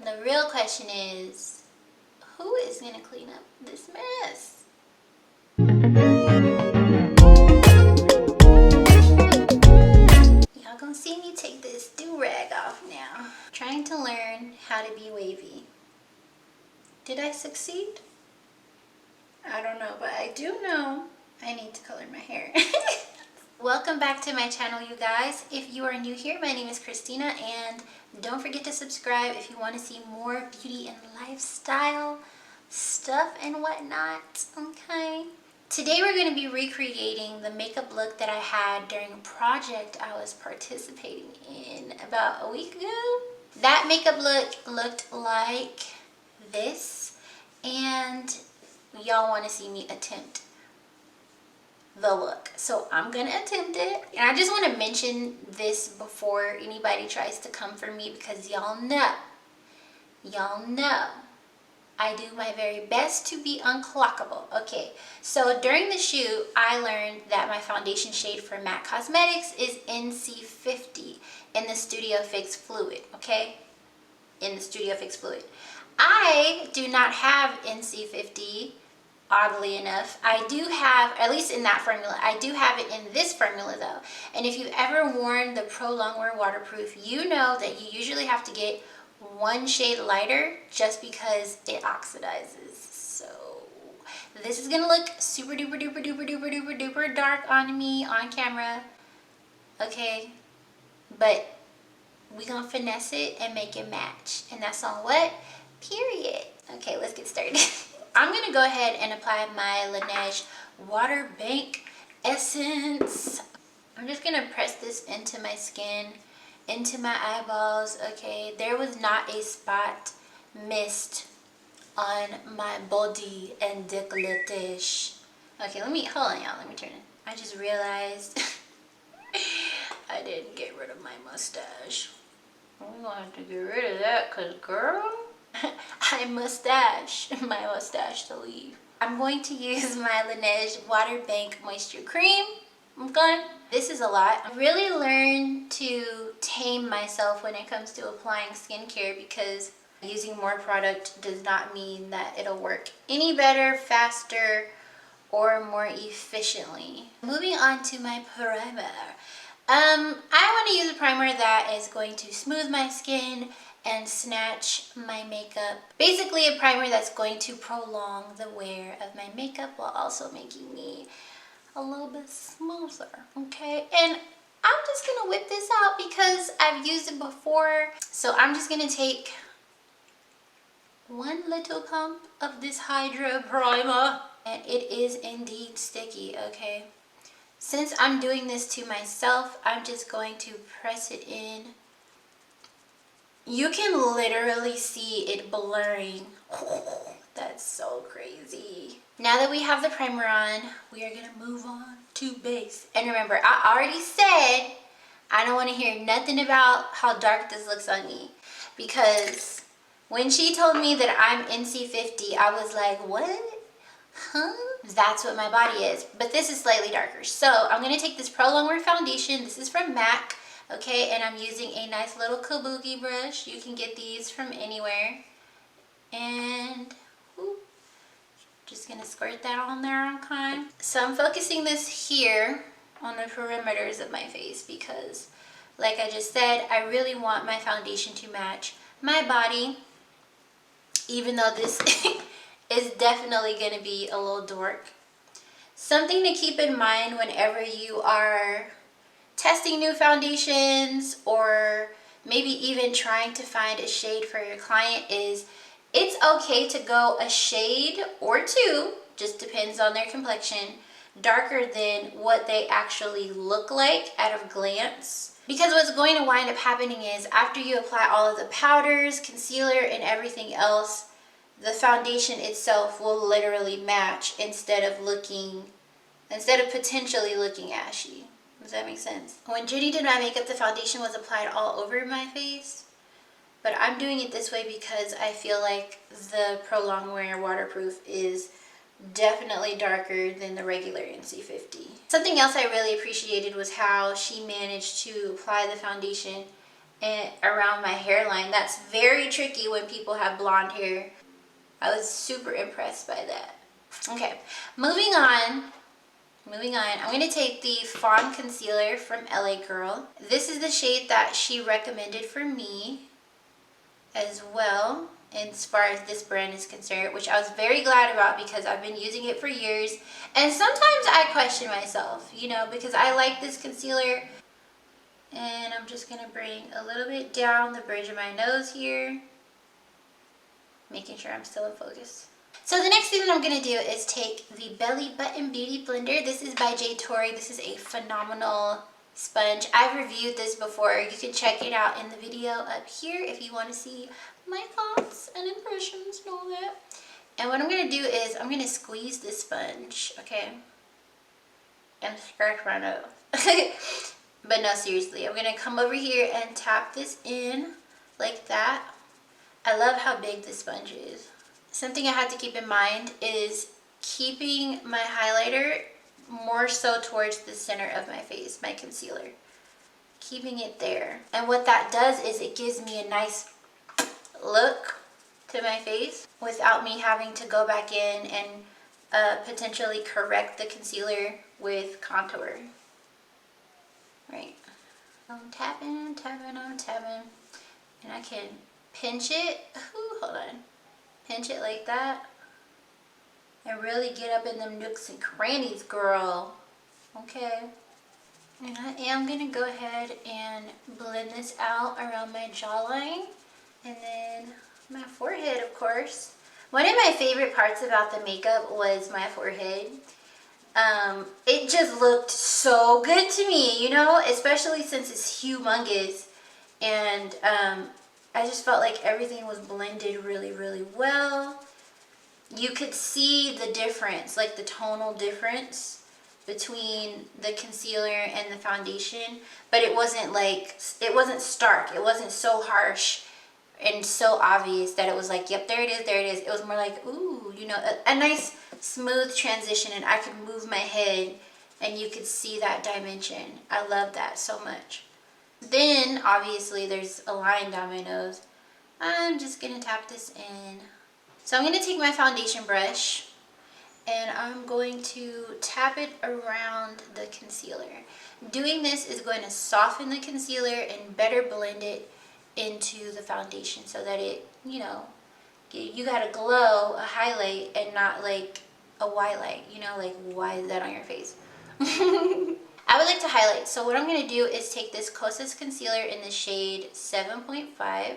The real question is, who is gonna clean up this mess? Y'all gonna see me take this do-rag off now. Trying to learn how to be wavy. Did I succeed? I don't know, but I do know I need to color my hair. Welcome back to my channel, you guys. If you are new here, my name is Xrizz'Tina, and don't forget to subscribe if you want to see more beauty and lifestyle stuff and whatnot, okay? Today we're going to be recreating the makeup look that I had during a project I was participating in about a week ago. That makeup look looked like this, and y'all want to see me attempt the look, so I'm gonna attempt it. And I just want to mention this before anybody tries to come for me, because y'all know I do my very best to be unclockable. Okay, so during the shoot I learned that my foundation shade for MAC Cosmetics is NC50 in the Studio Fix Fluid. Okay, in the Studio Fix Fluid. I do not have NC50. Oddly enough, I do have, at least in that formula, I do have it in this formula though. And if you've ever worn the Pro Longwear Waterproof, you know that you usually have to get one shade lighter just because it oxidizes. So this is gonna look super duper duper duper duper duper duper dark on me on camera, okay? But we gonna finesse it and make it match, and that's on what? Period. Okay, let's get started. I'm going to go ahead and apply my Laneige Water Bank Essence. I'm just going to press this into my skin, into my eyeballs, okay? There was not a spot missed on my body and décolleté. Okay, hold on y'all, let me turn it. I just realized I didn't get rid of my mustache. We're going to have to get rid of that, because girl, I mustache my mustache to leave. I'm going to use my Laneige Water Bank Moisture Cream. Okay. This is a lot. I really learned to tame myself when it comes to applying skincare, because using more product does not mean that it'll work any better, faster, or more efficiently. Moving on to my primer. I want to use a primer that is going to smooth my skin and snatch my makeup. Basically a primer that's going to prolong the wear of my makeup while also making me a little bit smoother, okay? And I'm just gonna whip this out because I've used it before. So I'm just gonna take one little pump of this Hydra primer, and it is indeed sticky, okay? Since I'm doing this to myself, I'm just going to press it in. You can literally see it blurring. Oh, that's so crazy. Now that we have the primer on, we are gonna move on to base. And remember, I already said I don't want to hear nothing about how dark this looks on me, because when she told me that I'm NC50, I was like, what? Huh? That's what my body is. But this is slightly darker. So I'm gonna take this Pro Longwear foundation. This is from MAC. Okay, and I'm using a nice little kabuki brush. You can get these from anywhere. And whoop, just gonna squirt that on there, okay? So I'm focusing this here on the perimeters of my face because, like I just said, I really want my foundation to match my body, even though this is definitely gonna be a little dark. Something to keep in mind whenever you are testing new foundations, or maybe even trying to find a shade for your client, is it's okay to go a shade or two, just depends on their complexion, darker than what they actually look like at a glance. Because what's going to wind up happening is, after you apply all of the powders, concealer, and everything else, the foundation itself will literally match instead of potentially looking ashy. Does that make sense? When Judy did my makeup, the foundation was applied all over my face, but I'm doing it this way because I feel like the Pro Longwear Waterproof is definitely darker than the regular NC50. Something else I really appreciated was how she managed to apply the foundation and around my hairline. That's very tricky when people have blonde hair. I was super impressed by that. Okay, moving on. I'm going to take the Fawn Concealer from LA Girl. This is the shade that she recommended for me as well, as far as this brand is concerned, which I was very glad about because I've been using it for years. And sometimes I question myself, you know, because I like this concealer. And I'm just going to bring a little bit down the bridge of my nose here, making sure I'm still in focus. So the next thing that I'm going to do is take the Belly Button Beauty Blender. This is by J. Torrey. This is a phenomenal sponge. I've reviewed this before. You can check it out in the video up here if you want to see my thoughts and impressions and all that. And what I'm going to do is I'm going to squeeze this sponge, okay? And scratch my nose. But no, seriously, I'm going to come over here and tap this in like that. I love how big this sponge is. Something I had to keep in mind is keeping my highlighter more so towards the center of my face, my concealer. Keeping it there. And what that does is it gives me a nice look to my face without me having to go back in and potentially correct the concealer with contour. Right. I'm tapping, tapping, I'm tapping. And I can pinch it. Ooh, hold on. Pinch it like that. And really get up in them nooks and crannies, girl. Okay. And I am going to go ahead and blend this out around my jawline. And then my forehead, of course. One of my favorite parts about the makeup was my forehead. It just looked so good to me, you know, especially since it's humongous. And I just felt like everything was blended really, really well. You could see the difference, like the tonal difference between the concealer and the foundation, but it wasn't like, it wasn't stark. It wasn't so harsh and so obvious that it was like, yep, there it is, there it is. It was more like, ooh, you know, a nice smooth transition, and I could move my head and you could see that dimension. I love that so much. Then obviously there's a line down my nose. I'm just gonna tap this in. So I'm gonna take my foundation brush and I'm going to tap it around the concealer. Doing this is going to soften the concealer and better blend it into the foundation so that it, you know, you got a glow, a highlight, and not like a highlight, you know, like why is that on your face? I would like to highlight, so what I'm going to do is take this Kosas concealer in the shade 7.5.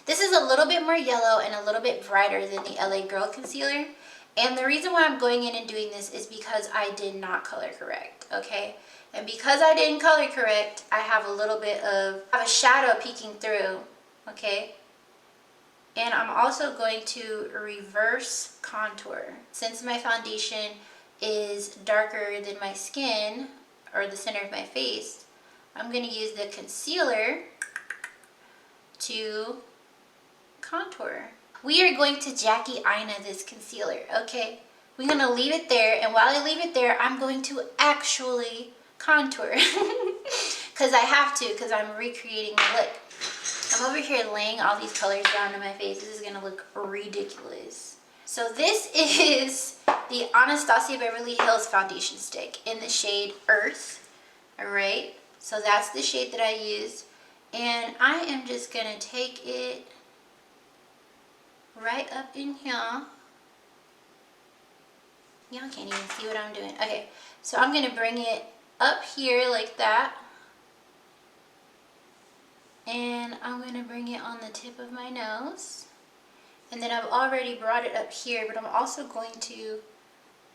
This is a little bit more yellow and a little bit brighter than the LA Girl concealer. And the reason why I'm going in and doing this is because I did not color correct, okay? And because I didn't color correct, I have a little bit of a shadow peeking through, okay? And I'm also going to reverse contour. Since my foundation is darker than my skin, or the center of my face, I'm going to use the concealer to contour. We are going to Jackie Aina this concealer, okay? We're going to leave it there, and while I leave it there, I'm going to actually contour. Because I have to, because I'm recreating the look. I'm over here laying all these colors down on my face. This is going to look ridiculous. So this is the Anastasia Beverly Hills foundation stick in the shade Earth. Alright, so that's the shade that I used. And I am just going to take it right up in here. Y'all can't even see what I'm doing. Okay, so I'm going to bring it up here like that. And I'm going to bring it on the tip of my nose. And then I've already brought it up here, but I'm also going to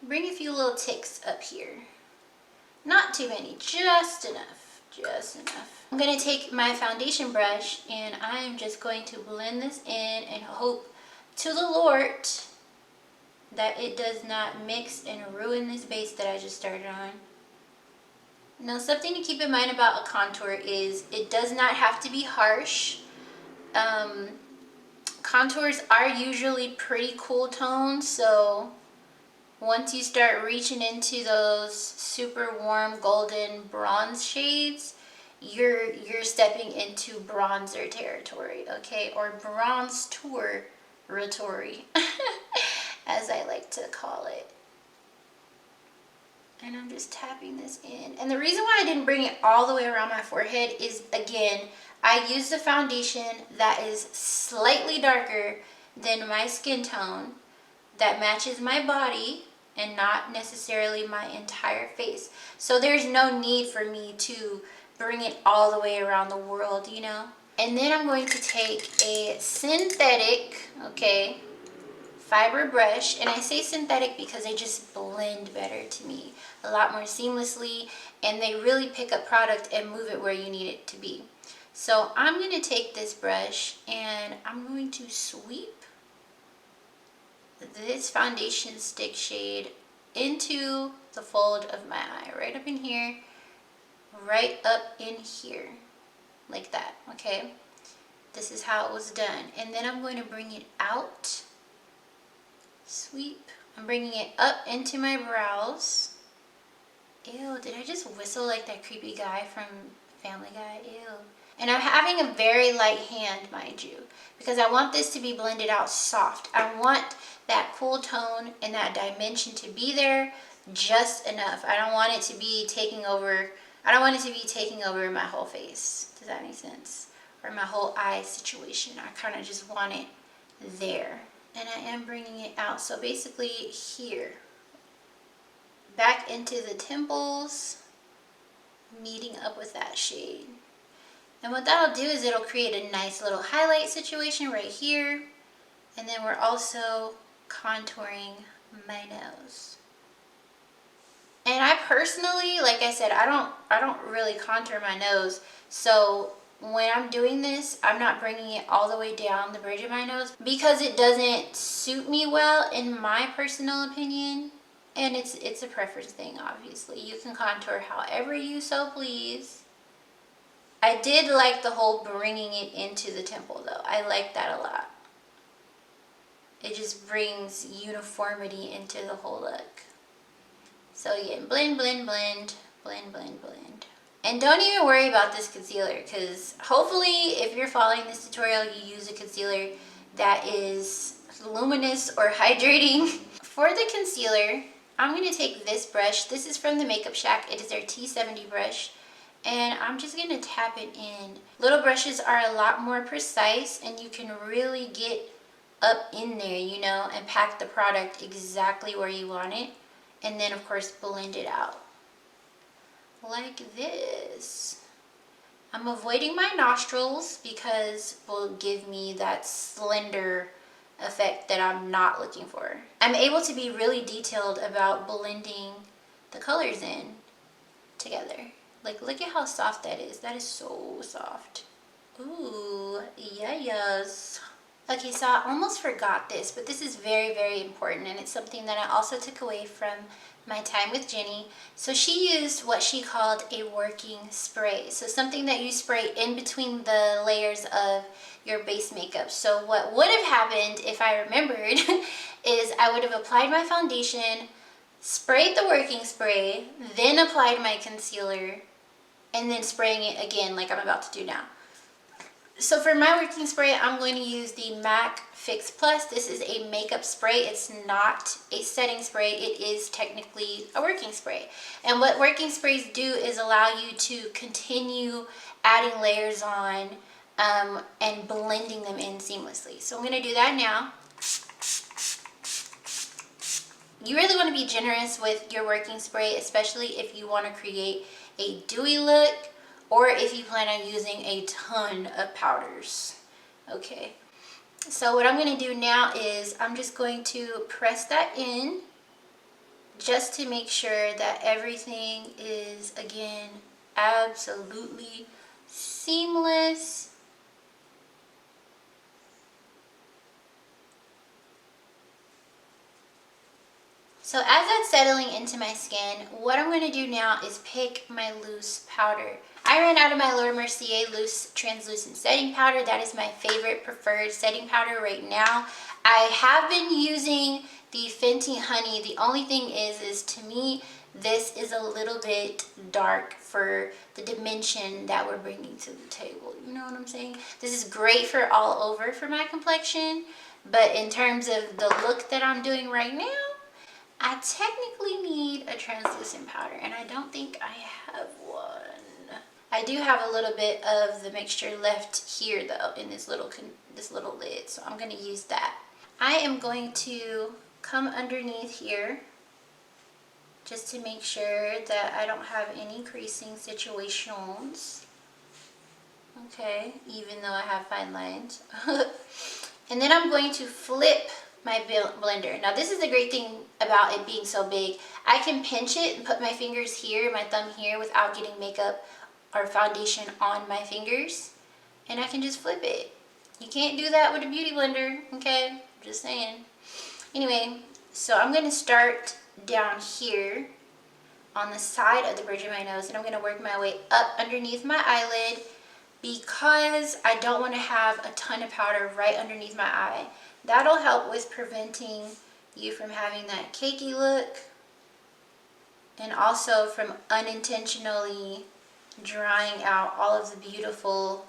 bring a few little ticks up here. Not too many, just enough, just enough. I'm going to take my foundation brush and I am just going to blend this in and hope to the Lord that it does not mix and ruin this base that I just started on. Now, something to keep in mind about a contour is it does not have to be harsh. Contours are usually pretty cool tones, so once you start reaching into those super warm golden bronze shades, you're stepping into bronzer territory, okay? Or bronze territory, as I like to call it. And I'm just tapping this in. And the reason why I didn't bring it all the way around my forehead is, again, I used a foundation that is slightly darker than my skin tone, that matches my body and not necessarily my entire face. So there's no need for me to bring it all the way around the world, you know? And then I'm going to take a synthetic, okay, fiber brush. And I say synthetic because they just blend better to me, a lot more seamlessly, and they really pick up product and move it where you need it to be. So I'm going to take this brush and I'm going to sweep this foundation stick shade into the fold of my eye, right up in here, right up in here, like that, okay? This is how it was done. And then I'm going to bring it out, sweep. I'm bringing it up into my brows. Ew, did I just whistle like that creepy guy from Family Guy? Ew. And I'm having a very light hand, mind you, because I want this to be blended out soft. I want that cool tone and that dimension to be there just enough. I don't want it to be taking over. I don't want it to be taking over my whole face. Does that make sense? Or my whole eye situation. I kind of just want it there. And I am bringing it out. So basically here, back into the temples, meeting up with that shade. And what that'll do is it'll create a nice little highlight situation right here. And then we're also contouring my nose. And I personally, like I said, I don't really contour my nose. So when I'm doing this, I'm not bringing it all the way down the bridge of my nose because it doesn't suit me well, in my personal opinion. And it's a preference thing, obviously. You can contour however you so please. I did like the whole bringing it into the temple though. I like that a lot. It just brings uniformity into the whole look. So again, blend, blend, blend, blend, blend, blend. And don't even worry about this concealer, because hopefully if you're following this tutorial, you use a concealer that is luminous or hydrating. For the concealer, I'm going to take this brush. This is from the Makeup Shack. It is their T70 brush. And I'm just going to tap it in. Little brushes are a lot more precise, and you can really get up in there, you know, and pack the product exactly where you want it. And then, of course, blend it out. Like this. I'm avoiding my nostrils because it will give me that slender effect that I'm not looking for. I'm able to be really detailed about blending the colors in together. Like, look at how soft that is. That is so soft. Ooh, yes. Okay, so I almost forgot this, but this is very, very important, and it's something that I also took away from my time with Jenny. So she used what she called a working spray. So something that you spray in between the layers of your base makeup. So what would have happened, if I remembered, is I would have applied my foundation, sprayed the working spray, then applied my concealer, and then spraying it again like I'm about to do now. So for my working spray, I'm going to use the MAC Fix Plus. This is a makeup spray. It's not a setting spray. It is technically a working spray. And what working sprays do is allow you to continue adding layers on and blending them in seamlessly. So I'm going to do that now. You really want to be generous with your working spray, especially if you want to create a dewy look, or if you plan on using a ton of powders. Okay, so what I'm going to do now is I'm just going to press that in just to make sure that everything is, again, absolutely seamless. So as that's settling into my skin, what I'm going to do now is pick my loose powder. I ran out of my Laura Mercier loose translucent setting powder. That is my favorite preferred setting powder right now. I have been using the Fenty Honey. The only thing is to me, this is a little bit dark for the dimension that we're bringing to the table. You know what I'm saying? This is great for all over for my complexion, but in terms of the look that I'm doing right now, I technically need a translucent powder, and I don't think I have one. I do have a little bit of the mixture left here though in this little lid, so I'm going to use that. I am going to come underneath here just to make sure that I don't have any creasing situations. Okay, even though I have fine lines. And then I'm going to flip my blender. Now this is the great thing about it being so big. I can pinch it and put my fingers here, my thumb here, without getting makeup or foundation on my fingers. And I can just flip it. You can't do that with a beauty blender, okay? Just saying. Anyway, so I'm gonna start down here on the side of the bridge of my nose, and I'm gonna work my way up underneath my eyelid because I don't wanna have a ton of powder right underneath my eye. That'll help with preventing you from having that cakey look and also from unintentionally drying out all of the beautiful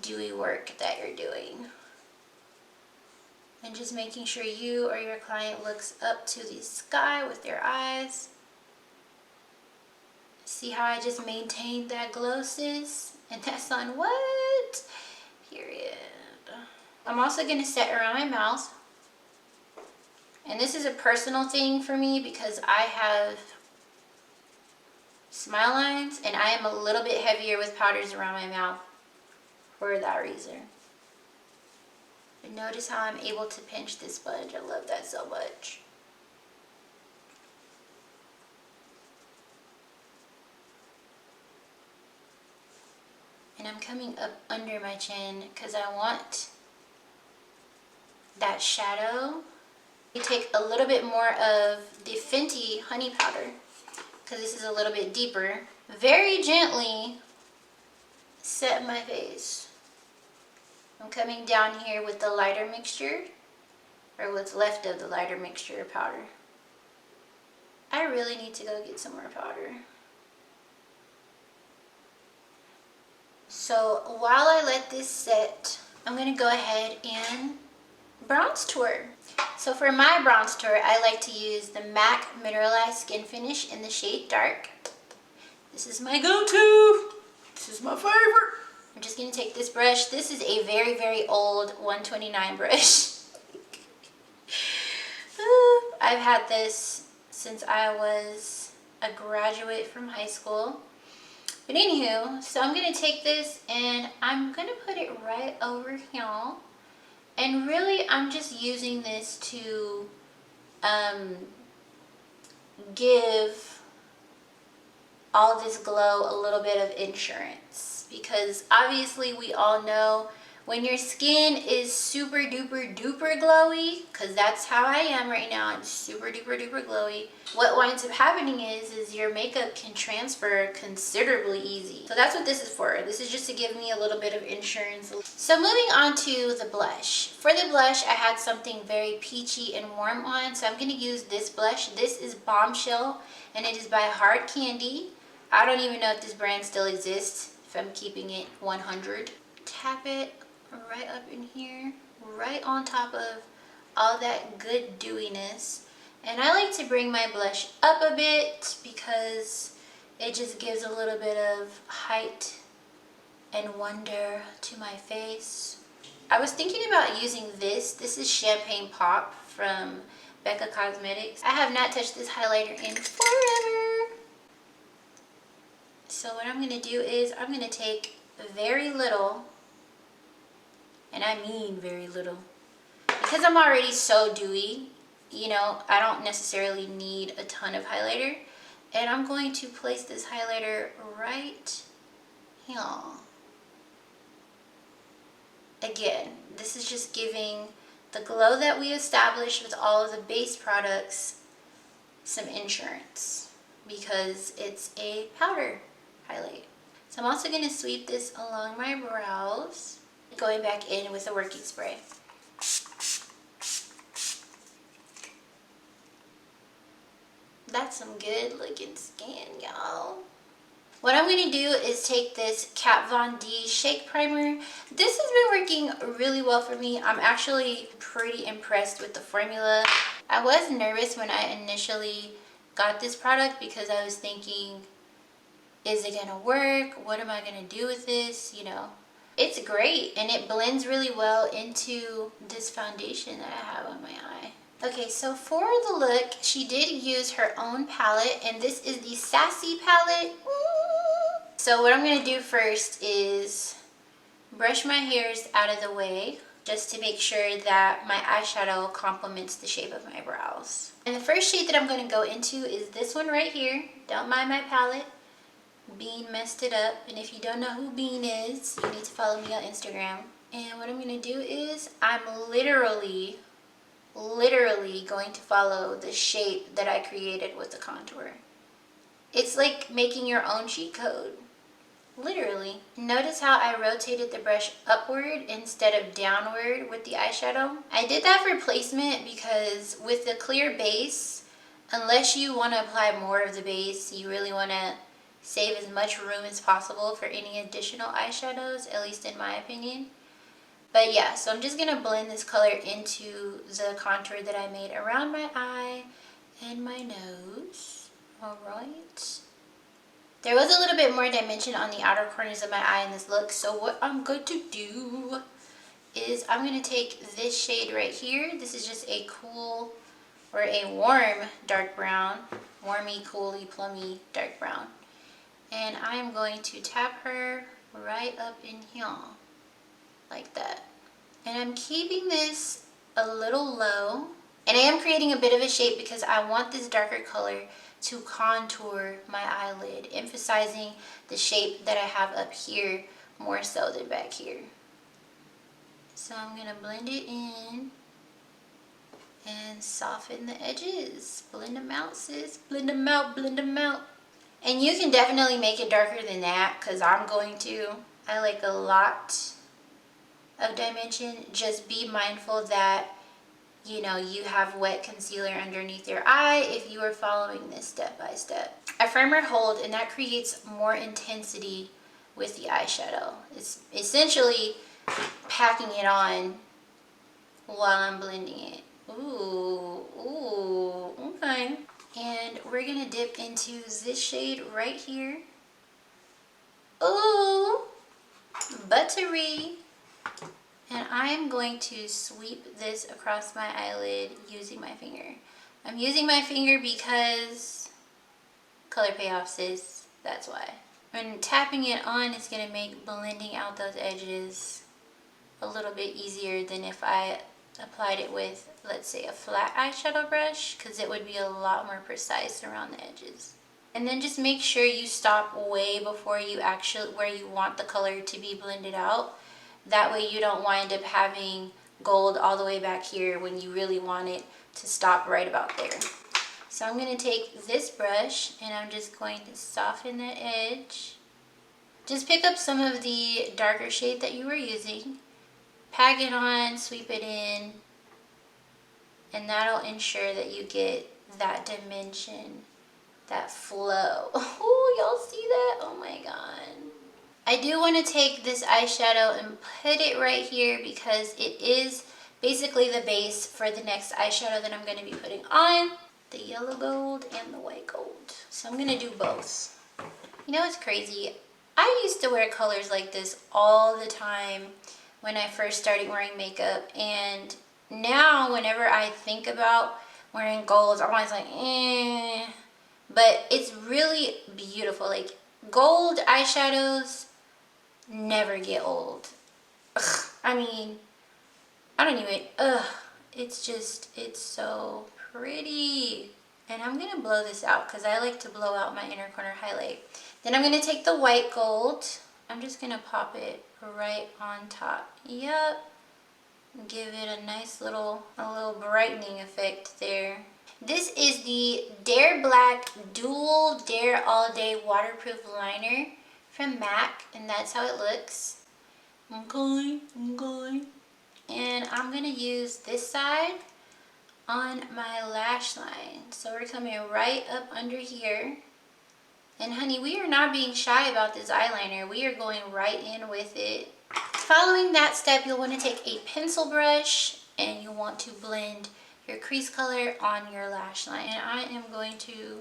dewy work that you're doing. And just making sure you or your client looks up to the sky with their eyes. See how I just maintained that glow, sis? And that's on what? Period. I'm also going to set around my mouth. And this is a personal thing for me because I have smile lines and I am a little bit heavier with powders around my mouth for that reason. But notice how I'm able to pinch this sponge. I love that so much. And I'm coming up under my chin because I want that shadow. You take a little bit more of the Fenty honey powder because this is a little bit deeper. Very gently set my face. I'm coming down here with the lighter mixture, or what's left of the lighter mixture of powder. I really need to go get some more powder. So while I let this set, I'm going to go ahead and bronze tour. So for my bronze tour, I like to use the MAC Mineralized Skin Finish in the shade Dark. This is my go-to. This is my favorite. I'm just going to take this brush. This is a very, very old 129 brush. I've had this since I was a graduate from high school. But anywho, so I'm going to take this and I'm going to put it right over here. And really, I'm just using this to give all this glow a little bit of insurance. Because obviously we all know when your skin is super duper duper glowy, because that's how I am right now, I'm super duper duper glowy, what winds up happening is your makeup can transfer considerably easy. So that's what this is for. This is just to give me a little bit of insurance. So moving on to the blush. For the blush, I had something very peachy and warm on, so I'm going to use this blush. This is Bombshell, and it is by Hard Candy. I don't even know if this brand still exists, if I'm keeping it 100. Tap it right up in here, right on top of all that good dewiness. And I like to bring my blush up a bit because it just gives a little bit of height and wonder to my face. I was thinking about using this. This is Champagne Pop from Becca Cosmetics. I have not touched this highlighter in forever. So what I'm going to do is I'm going to take very little, and I mean very little, because I'm already so dewy, you know, I don't necessarily need a ton of highlighter. And I'm going to place this highlighter right here. Again, this is just giving the glow that we established with all of the base products some insurance, because it's a powder highlight. So I'm also going to sweep this along my brows, going back in with a working spray. That's some good looking skin, y'all. What I'm going to do is take this Kat Von D Shake Primer. This has been working really well for me. I'm actually pretty impressed with the formula. I was nervous when I initially got this product because I was thinking, is it going to work? What am I going to do with this? You know, it's great and it blends really well into this foundation that I have on my eye. Okay, so for the look, she did use her own palette, and this is the Sassy palette. So what I'm going to do first is brush my hairs out of the way just to make sure that my eyeshadow complements the shape of my brows. And the first shade that I'm going to go into is this one right here. Don't mind my palette. Bean messed it up, and if you don't know who Bean is, you need to follow me on Instagram. And what I'm going to do is I'm literally going to follow the shape that I created with the contour. It's like making your own cheat code. Literally. Notice how I rotated the brush upward instead of downward with the eyeshadow? I did that for placement because with the clear base, unless you want to apply more of the base, you really want to save as much room as possible for any additional eyeshadows, at least in my opinion. But yeah, so I'm just going to blend this color into the contour that I made around my eye and my nose. Alright. There was a little bit more dimension on the outer corners of my eye in this look, so what I'm going to do is I'm going to take this shade right here. This is just a cool, or a warm dark brown. Warmy, cooly, plummy dark brown. And I'm going to tap her right up in here. Like that. And I'm keeping this a little low. And I am creating a bit of a shape because I want this darker color to contour my eyelid, emphasizing the shape that I have up here more so than back here. So I'm going to blend it in and soften the edges. Blend them out, sis. Blend them out, blend them out. And you can definitely make it darker than that because I'm going to. I like a lot of dimension. Just be mindful that, you know, you have wet concealer underneath your eye if you are following this step by step. A firmer hold, and that creates more intensity with the eyeshadow. It's essentially packing it on while I'm blending it. Ooh, okay. And we're gonna dip into this shade right here. Ooh, buttery. And I'm going to sweep this across my eyelid using my finger. I'm using my finger because color payoff, sis. That's why. And tapping it on is going to make blending out those edges a little bit easier than if I applied it with, let's say, a flat eyeshadow brush, because it would be a lot more precise around the edges. And then just make sure you stop way before you actually, where you want the color to be blended out. That way you don't wind up having gold all the way back here when you really want it to stop right about there. So I'm going to take this brush and I'm just going to soften the edge. Just pick up some of the darker shade that you were using, pack it on, sweep it in, and that'll ensure that you get that dimension, that flow. Oh, y'all see that? Oh my god. I do want to take this eyeshadow and put it right here because it is basically the base for the next eyeshadow that I'm going to be putting on. The yellow gold and the white gold. So I'm going to do both. You know what's crazy? I used to wear colors like this all the time when I first started wearing makeup. And now whenever I think about wearing golds, I'm always like, eh. But it's really beautiful. Like, gold eyeshadows never get old. Ugh, I mean, I don't even, it's just, it's so pretty. And I'm going to blow this out because I like to blow out my inner corner highlight. Then I'm going to take the white gold. I'm just going to pop it right on top. Yep. Give it a nice little, brightening effect there. This is the Dare Black Dual Dare All Day Waterproof Liner from MAC, and that's how it looks. Okay. And I'm gonna use this side on my lash line. So we're coming right up under here. And honey, we are not being shy about this eyeliner. We are going right in with it. Following that step, you'll want to take a pencil brush and you want to blend your crease color on your lash line. And I am going to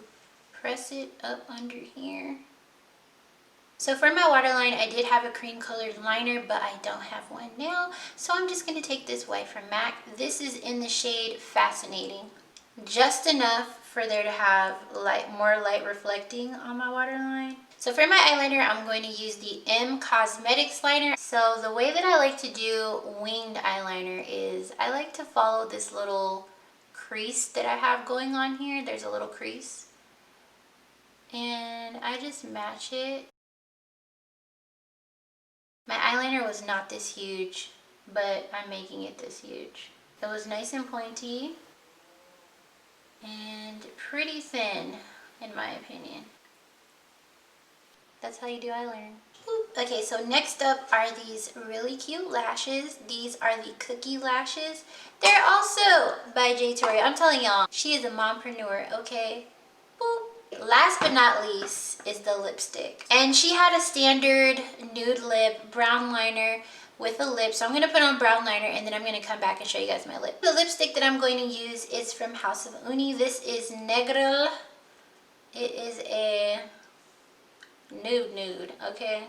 press it up under here. So for my waterline, I did have a cream colored liner, but I don't have one now. So I'm just going to take this white from MAC. This is in the shade Fascinating. Just enough for there to have more light reflecting on my waterline. So for my eyeliner, I'm going to use the M Cosmetics liner. So the way that I like to do winged eyeliner is I like to follow this little crease that I have going on here. There's a little crease. And I just match it. My eyeliner was not this huge, but I'm making it this huge. It was nice and pointy and pretty thin, in my opinion. That's how you do eyeliner. Okay, so next up are these really cute lashes. These are the Cookie lashes. They're also by J. Tori. I'm telling y'all, she is a mompreneur, okay? Boop. Last but not least is the lipstick. And she had a standard nude lip brown liner with a lip. So I'm going to put on brown liner and then I'm going to come back and show you guys my lip. The lipstick that I'm going to use is from House of Uni. This is Negro. It is a nude, okay?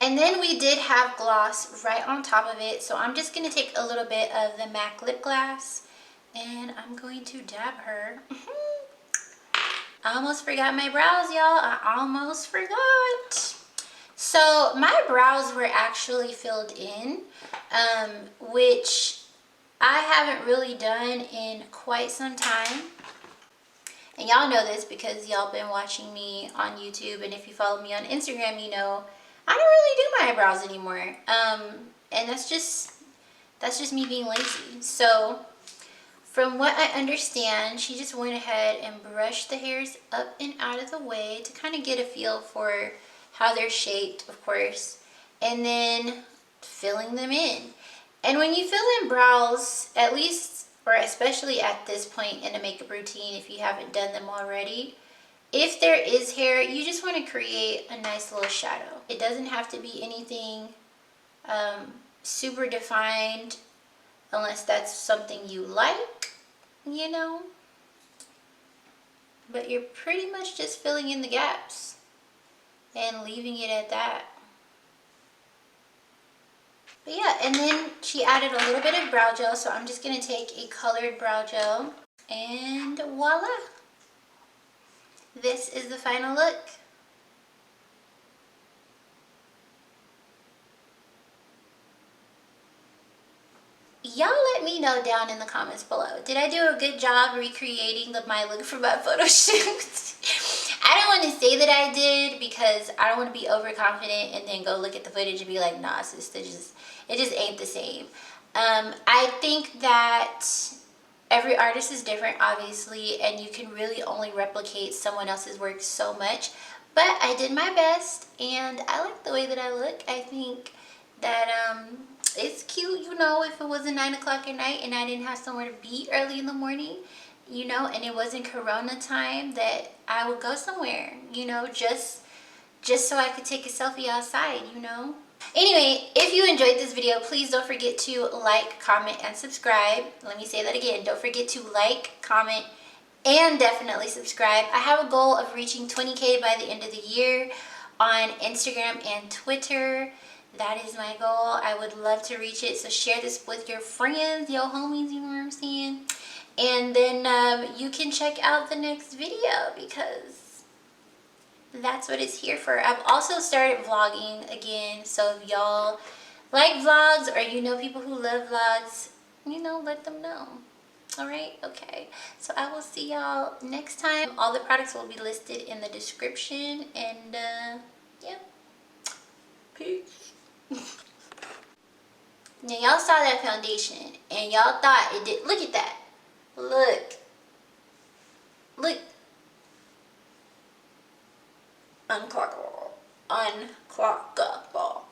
And then we did have gloss right on top of it. So I'm just going to take a little bit of the MAC lip gloss and I'm going to dab her. I almost forgot my brows, y'all. I almost forgot. So my brows were actually filled in, which I haven't really done in quite some time. And y'all know this because y'all been watching me on YouTube, and if you follow me on Instagram, you know I don't really do my eyebrows anymore. And that's just me being lazy. So from what I understand, she just went ahead and brushed the hairs up and out of the way to kind of get a feel for how they're shaped, of course, and then filling them in. And when you fill in brows, at least, or especially at this point in a makeup routine, if you haven't done them already, if there is hair, you just want to create a nice little shadow. It doesn't have to be anything super defined, unless that's something you like, you know. But you're pretty much just filling in the gaps and leaving it at that. But yeah, and then she added a little bit of brow gel, so I'm just going to take a colored brow gel and voila. This is the final look. Y'all let me know down in the comments below. Did I do a good job recreating my look for my photo shoot? I don't want to say that I did because I don't want to be overconfident and then go look at the footage and be like, nah, sis, it just ain't the same. I think that every artist is different, obviously, and you can really only replicate someone else's work so much. But I did my best, and I like the way that I look. I think that it's cute, you know, if it wasn't 9 o'clock at night and I didn't have somewhere to be early in the morning, you know, and it wasn't Corona time, that I would go somewhere, you know, just so I could take a selfie outside, you know. Anyway, if you enjoyed this video, please don't forget to like, comment, and subscribe. Let me say that again. Don't forget to like, comment, and definitely subscribe. I have a goal of reaching 20K by the end of the year on Instagram and Twitter. That is my goal. I would love to reach it. So share this with your friends, your homies, you know what I'm saying? And then you can check out the next video because that's what it's here for. I've also started vlogging again. So if y'all like vlogs or you know people who love vlogs, you know, let them know. Alright, okay. So I will see y'all next time. All the products will be listed in the description. And yeah. Peace. Now y'all saw that foundation and y'all thought it did. Look at that. Look. Unclockable. Unclockable.